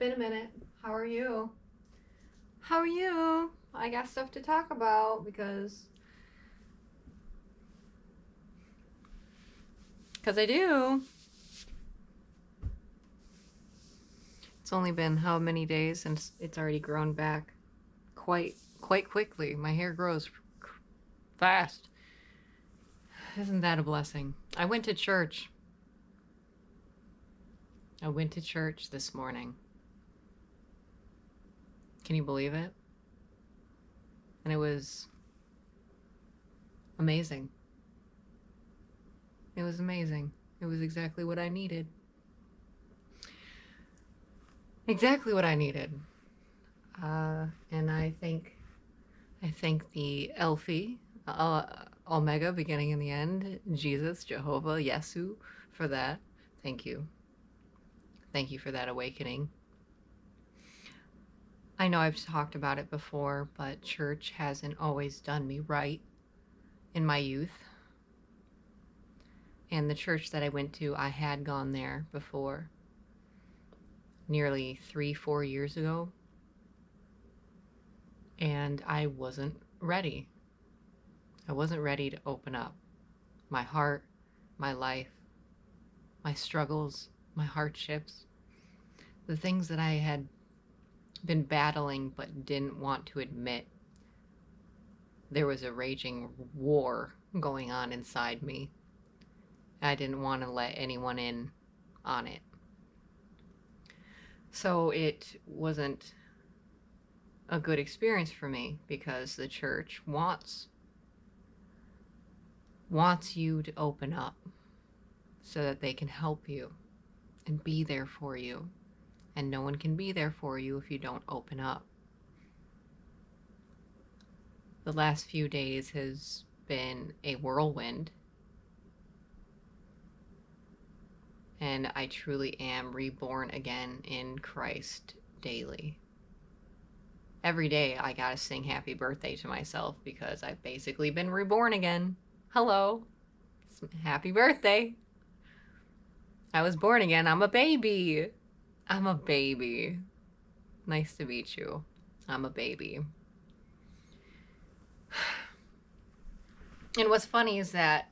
been a minute. How are you? How are you? I got stuff to talk about because I do. It's only been how many days and it's already grown back quite quickly. My hair grows fast. Isn't that a blessing? I went to church. I went to church this morning. Can you believe it? And it was amazing. It was amazing. It was exactly what I needed. Exactly what I needed. And I thank the Elfie, Omega, beginning and the end, Jesus, Jehovah, Yesu, for that. Thank you. Thank you for that awakening. I know I've talked about it before, but church hasn't always done me right in my youth. And the church that I went to, I had gone there before, nearly 3-4 years ago. And I wasn't ready. I wasn't ready to open up my heart, my life, my struggles, my hardships, the things that I had been battling but didn't want to admit. There was a raging war going on inside me. I didn't want to let anyone in on it. So it wasn't a good experience for me because the church wants you to open up so that they can help you and be there for you. And no one can be there for you if you don't open up. The last few days has been a whirlwind. And I truly am reborn again in Christ daily. Every day I gotta sing happy birthday to myself because I've basically been reborn again. Hello. Happy birthday. I was born again. I'm a baby. I'm a baby. Nice to meet you. I'm a baby. And what's funny is that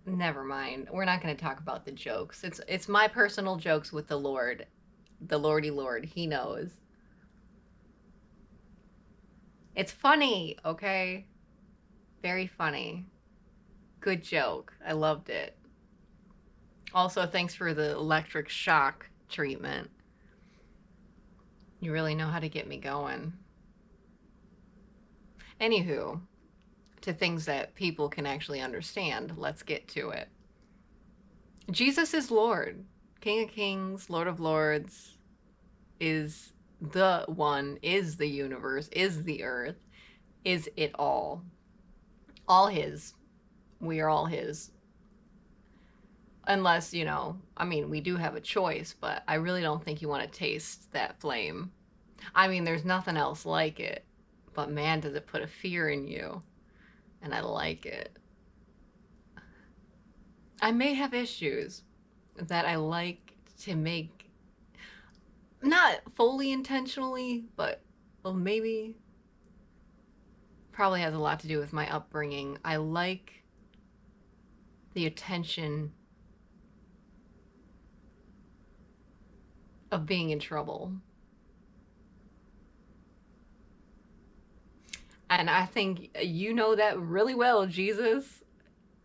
never mind. We're not going to talk about the jokes. It's my personal jokes with the Lord. The Lordy Lord. He knows. It's funny, okay? Very funny. Good joke. I loved it. Also, thanks for the electric shock treatment. You really know how to get me going. Anywho, to things that people can actually understand, let's get to it. Jesus is Lord, King of Kings, Lord of Lords, is the one, is the universe, is the earth, is it all. All his. We are all his. Unless, I mean, we do have a choice, but I really don't think you want to taste that flame. I mean, there's nothing else like it, but man, does it put a fear in you. And I like it. I may have issues that I like to make, not fully intentionally, but well, maybe, probably has a lot to do with my upbringing. I like the attention of being in trouble. And I think you know that really well, Jesus.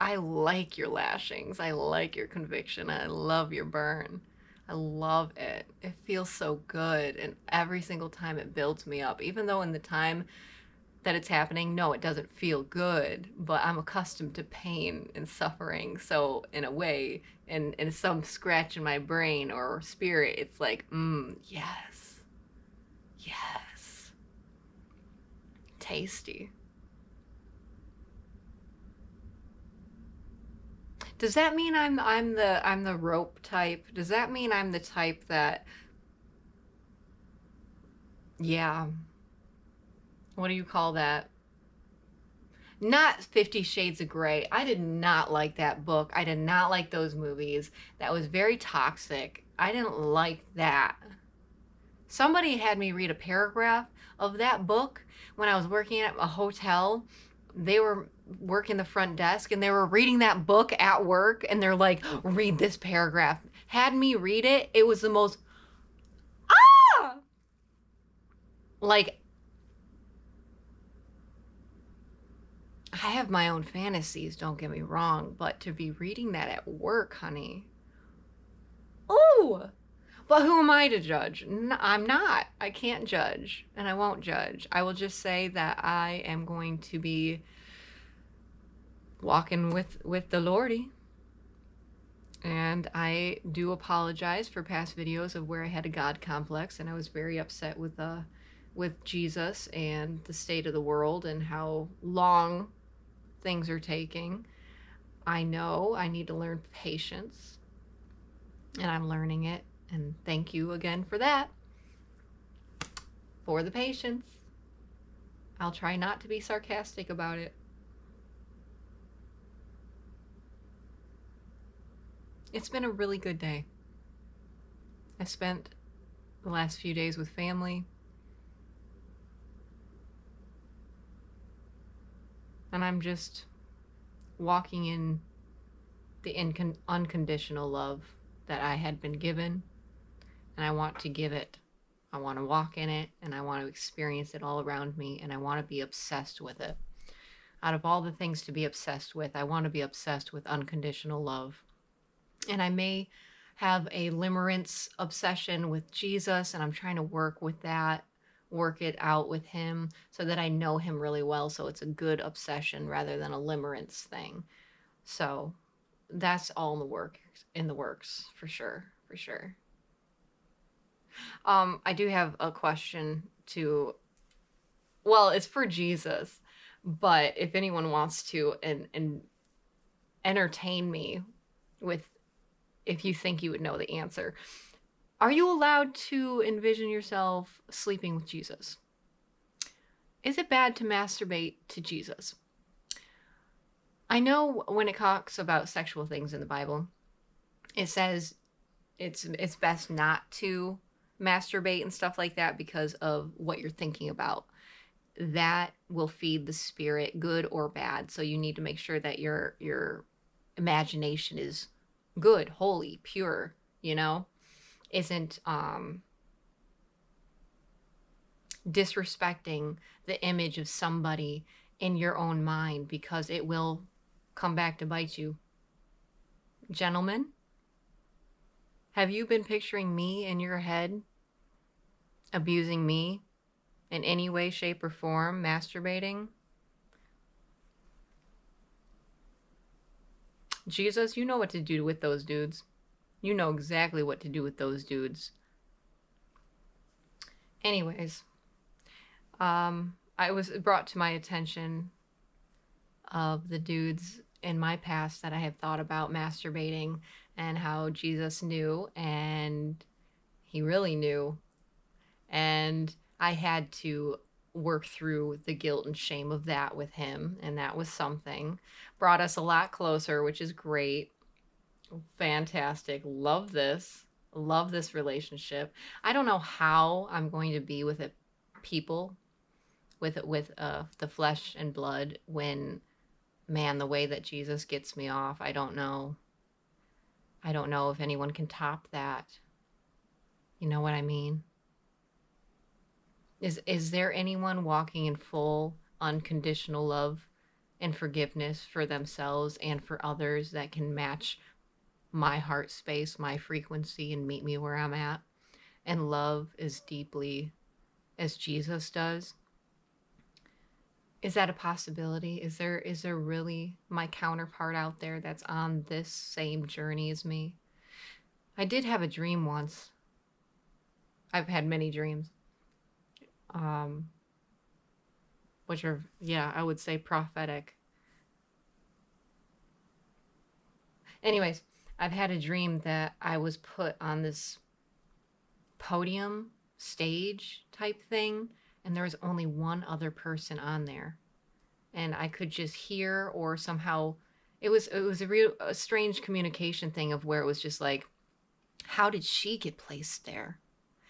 I like your lashings. I like your conviction. I love your burn. I love it. It feels so good. And every single time it builds me up. Even though in the time that it's happening, no, it doesn't feel good. But I'm accustomed to pain and suffering. So in a way, in some scratch in my brain or spirit, it's like, yes. Yes. Tasty. Does that mean I'm the rope type? Does that mean I'm the type that, yeah, what do you call that? Not 50 Shades of Grey. I did not like that book. I did not like those movies. That was very toxic. I didn't like that. Somebody had me read a paragraph of that book when I was working at a hotel. They were working the front desk and they were reading that book at work, and they're like, read this paragraph. Had me read it. It was the most, ah! Like, I have my own fantasies, don't get me wrong, but to be reading that at work, honey. Ooh! But who am I to judge? I'm not. I can't judge, and I won't judge. I will just say that I am going to be walking with the Lordy. And I do apologize for past videos of where I had a God complex, and I was very upset with Jesus and the state of the world and how long things are taking. I know I need to learn patience, and I'm learning it, and thank you again for that, for the patience. I'll try not to be sarcastic about it. It's been a really good day. I spent the last few days with family, and I'm just walking in the unconditional love that I had been given, and I want to give it. I want to walk in it, and I want to experience it all around me, and I want to be obsessed with it. Out of all the things to be obsessed with, I want to be obsessed with unconditional love. And I may have a limerence obsession with Jesus, and I'm trying to work with that, work it out with him so that I know him really well, so it's a good obsession rather than a limerence thing. So that's all in the works for sure, for sure. I do have a question to, well, it's for Jesus, but if anyone wants to and entertain me with, if you think you would know the answer, are you allowed to envision yourself sleeping with Jesus? Is it bad to masturbate to Jesus? I know when it talks about sexual things in the Bible, it says it's best not to masturbate and stuff like that because of what you're thinking about. That will feed the spirit, good or bad. So you need to make sure that your imagination is good, holy, pure, you know, isn't disrespecting the image of somebody in your own mind, because it will come back to bite you. Gentlemen, have you been picturing me in your head abusing me in any way, shape, or form, masturbating? Jesus, you know what to do with those dudes. You know exactly what to do with those dudes. Anyways, I was brought to my attention of the dudes in my past that I have thought about masturbating, and how Jesus knew, and he really knew, and I had to work through the guilt and shame of that with him, and that was something. Brought us a lot closer, which is great. Fantastic. Love this. Love this relationship. I don't know how I'm going to be with people with the flesh and blood when, man, the way that Jesus gets me off, I don't know. I don't know if anyone can top that. You know what I mean? Is there anyone walking in full unconditional love and forgiveness for themselves and for others that can match my heart space, my frequency, and meet me where I'm at, and love as deeply as Jesus does? Is that a possibility? Is there really my counterpart out there that's on this same journey as me? I did have a dream once. I've had many dreams. Which are, yeah, I would say prophetic. Anyways, I've had a dream that I was put on this podium, stage type thing, and there was only one other person on there. and I could just hear, or somehow it was a strange communication thing of where it was just like, how did she get placed there?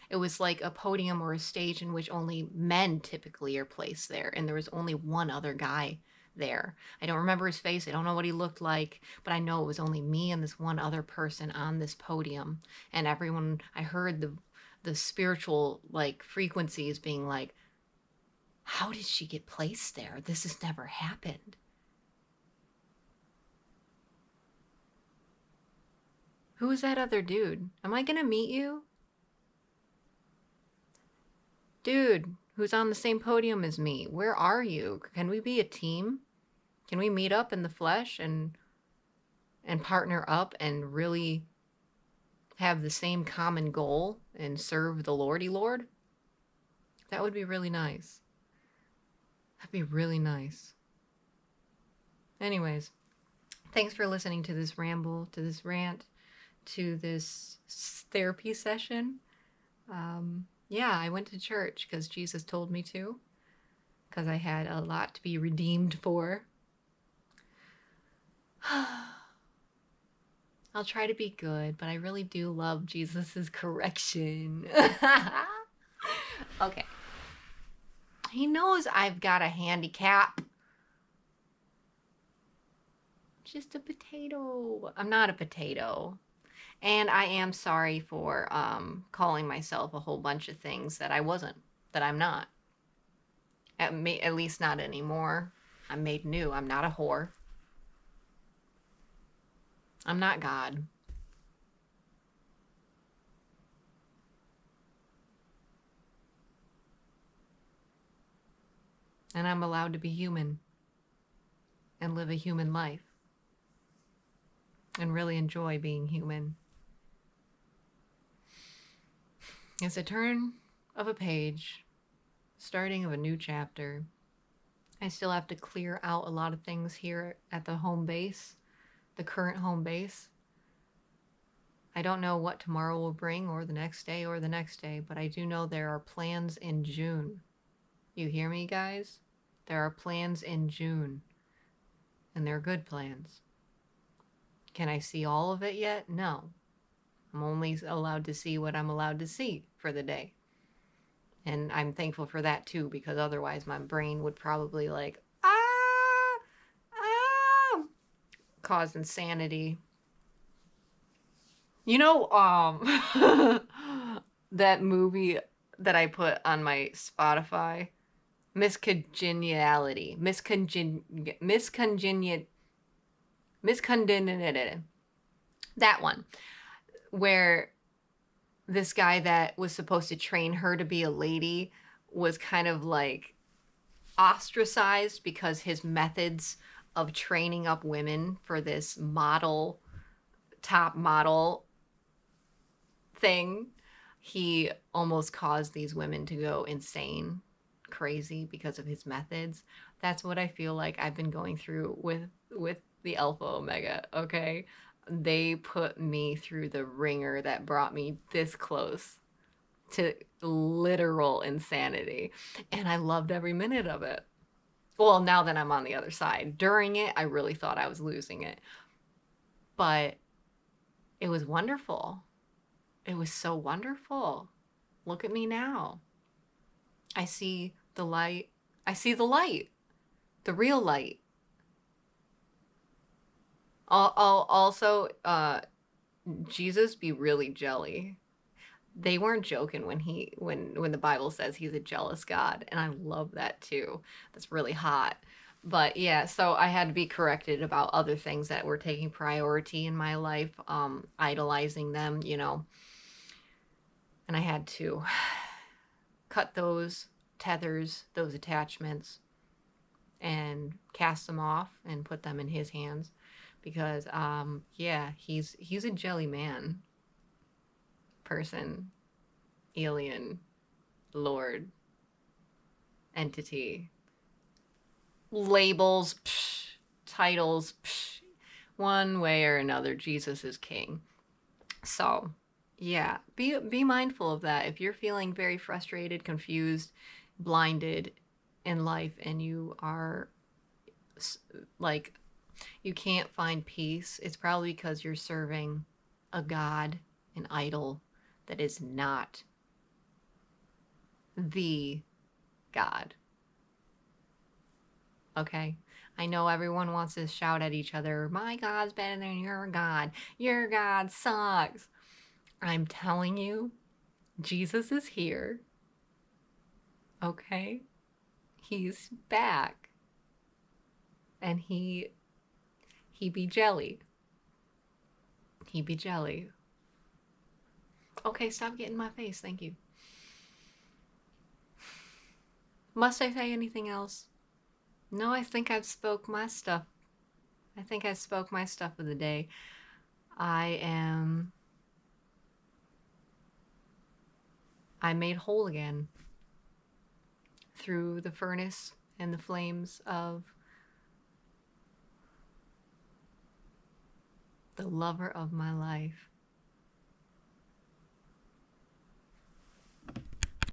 It was like a podium or a stage in which only men typically are placed there, and there was only one other guy there. I don't remember his face. I don't know what he looked like, but I know it was only me and this one other person on this podium. And everyone, I heard the spiritual like frequencies being like, how did she get placed there? This has never happened. Who is that other dude? Am I gonna meet you? Dude, who's on the same podium as me? Where are you? Can we be a team? Can we meet up in the flesh and partner up and really have the same common goal and serve the Lordy Lord? That would be really nice. That'd be really nice. Anyways, thanks for listening to this ramble, to this rant, to this therapy session. Yeah, I went to church because Jesus told me to, because I had a lot to be redeemed for. I'll try to be good, but I really do love Jesus's correction. Okay. He knows I've got a handicap. Just a potato. I'm not a potato. And I am sorry for calling myself a whole bunch of things that I wasn't, that I'm not. At least not anymore. I'm made new. I'm not a whore. I'm not God. And I'm allowed to be human and live a human life and really enjoy being human. It's a turn of a page, starting of a new chapter. I still have to clear out a lot of things here at the home base, the current home base. I don't know what tomorrow will bring, or the next day, or the next day, but I do know there are plans in June. You hear me, guys? There are plans in June, and they're good plans. Can I see all of it yet? No. I'm only allowed to see what I'm allowed to see for the day. And I'm thankful for that too, because otherwise my brain would probably like, cause insanity. You know, that movie that I put on my Spotify, Congeniality. That one, where this guy that was supposed to train her to be a lady was kind of like ostracized because his methods of training up women for this top model thing, he almost caused these women to go insane, crazy because of his methods. That's what I feel like I've been going through with the Alpha Omega, okay? They put me through the ringer that brought me this close to literal insanity, and I loved every minute of it. Well, now that I'm on the other side. During it, I really thought I was losing it. But it was wonderful. It was so wonderful. Look at me now. I see the light. I see the light. The real light. Also, Jesus be really jelly. They weren't joking when the Bible says he's a jealous God, and I love that too. That's really hot. But yeah, so I had to be corrected about other things that were taking priority in my life, idolizing them, you know. And I had to cut those tethers, those attachments, and cast them off and put them in his hands, because yeah, he's a jelly man, person, alien, lord, entity, labels, psh, titles, psh, one way or another, Jesus is king. So yeah, be mindful of that. If you're feeling very frustrated, confused, blinded in life, and you are like, you can't find peace, it's probably because you're serving a god, an idol that is not the God. Okay? I know everyone wants to shout at each other, my God's better than your God. Your God sucks. I'm telling you, Jesus is here. Okay? He's back. And he be jelly. He be jelly. Okay, stop getting in my face. Thank you. Must I say anything else? No, I think I've spoke my stuff. I think I spoke my stuff of the day. I'm made whole again through the furnace and the flames of the lover of my life.